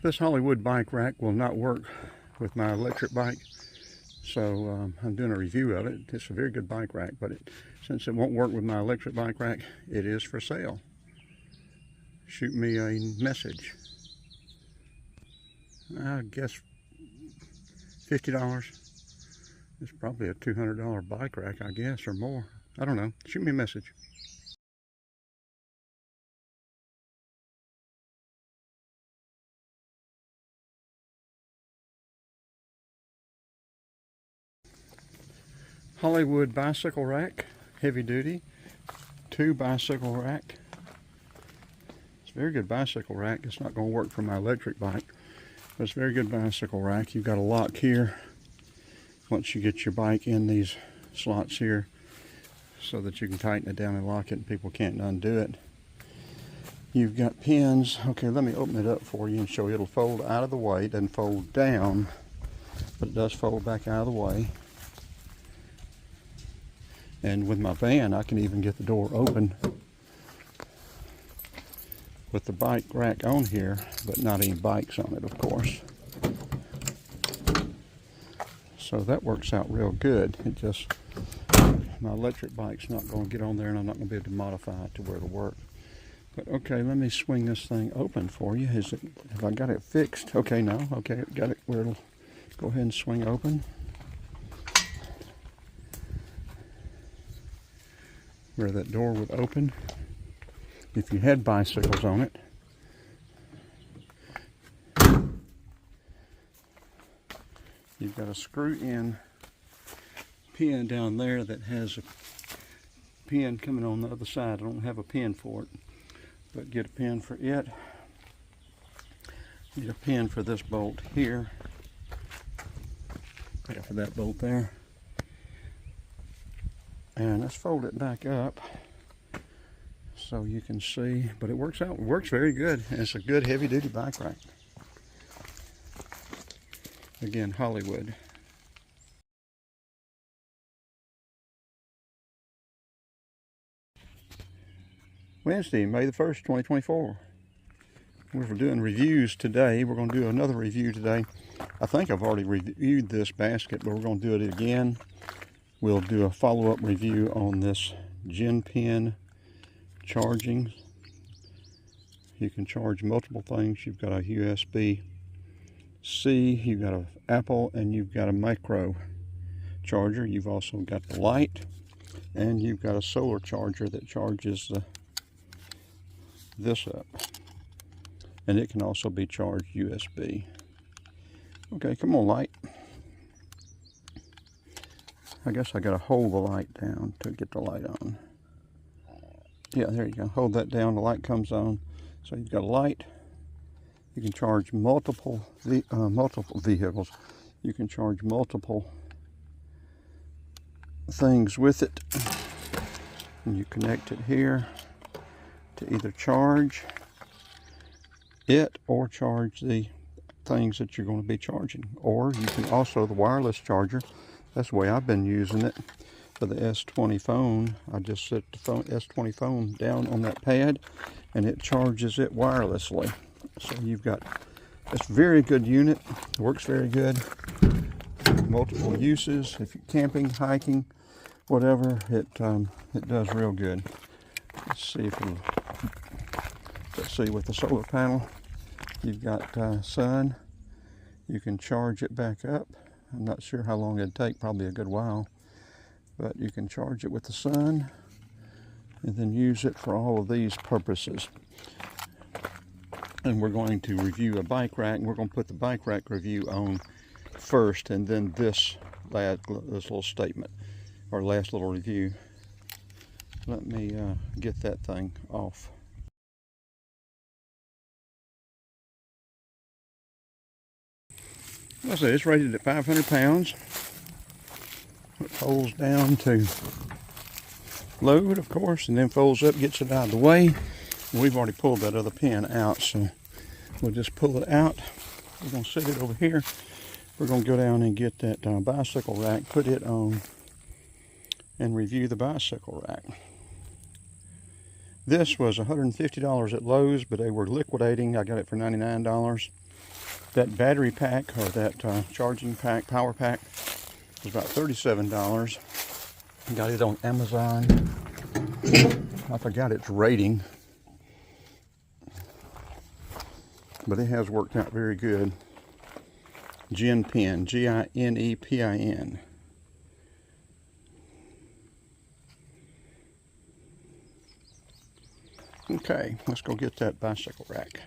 This HollyWood bike rack will not work with my electric bike, so I'm doing a review of it. It's a very good bike rack, but since it won't work with my electric bike rack, it is for sale. Shoot me a message. I guess $50. It's probably a $200 bike rack, I guess, or more. I don't know. Shoot me a message. HollyWood bicycle rack, heavy duty, 2 bicycle rack. It's a very good bicycle rack. It's not going to work for my electric bike, but it's a very good bicycle rack. You've got a lock here once you get your bike in these slots here so that you can tighten it down and lock it and people can't undo it. You've got pins. Okay, let me open it up for you and show you. It'll fold out of the way. It doesn't fold down, but it does fold back out of the way. And with my van, I can even get the door open with the bike rack on here, but not any bikes on it, of course. So that works out real good. It just, my electric bike's not going to get on there, and I'm not going to be able to modify it to where it'll work. But okay, let me swing this thing open for you. Have I got it fixed? Okay, no. Okay, got it where it'll go ahead and swing open. Where that door would open if you had bicycles on it. You've got a screw-in pin down there that has a pin coming on the other side. I don't have a pin for it, but get a pin for it. Get a pin for this bolt here. Yeah, for that bolt there. And let's fold it back up so you can see, but it works out. It works very good. And it's a good heavy-duty bike rack. Again, HollyWood. Wednesday, May the 1st, 2024. We're doing reviews today. We're going to do another review today. I think I've already reviewed this basket, but we're going to do it again. We'll do a follow-up review on this Gen Pin charging. You can charge multiple things. You've got a USB-C, you've got an Apple, and you've got a micro charger. You've also got the light, and you've got a solar charger that charges this up. And it can also be charged USB. Okay, come on, light. I guess I gotta hold the light down to get the light on. Yeah, there you go. Hold that down, the light comes on. So you've got a light. You can charge multiple vehicles. You can charge multiple things with it. And you connect it here to either charge it or charge the things that you're going to be charging. Or you can also, the wireless charger, that's the way I've been using it for the S20 phone. I just set the S20 phone down on that pad and it charges it wirelessly. So you've got this very good unit. It works very good. Multiple uses. If you're camping, hiking, whatever, it does real good. Let's see with the solar panel, you've got sun. You can charge it back up. I'm not sure how long it'd take, probably a good while, but you can charge it with the sun and then use it for all of these purposes. And we're going to review a bike rack, and we're going to put the bike rack review on first, and then this little statement, or last little review. Let me get that thing off. Let's see, it's rated at 500 pounds. It folds down to load, of course, and then folds up, gets it out of the way. We've already pulled that other pin out, so we'll just pull it out. We're going to set it over here. We're going to go down and get that bicycle rack, put it on, and review the bicycle rack. This was $150 at Lowe's, but they were liquidating. I got it for $99. That battery pack, or that charging pack, power pack, was about $37. Got it on Amazon. I forgot its rating, but it has worked out very good. GinPin, Ginepin. Okay, let's go get that bicycle rack.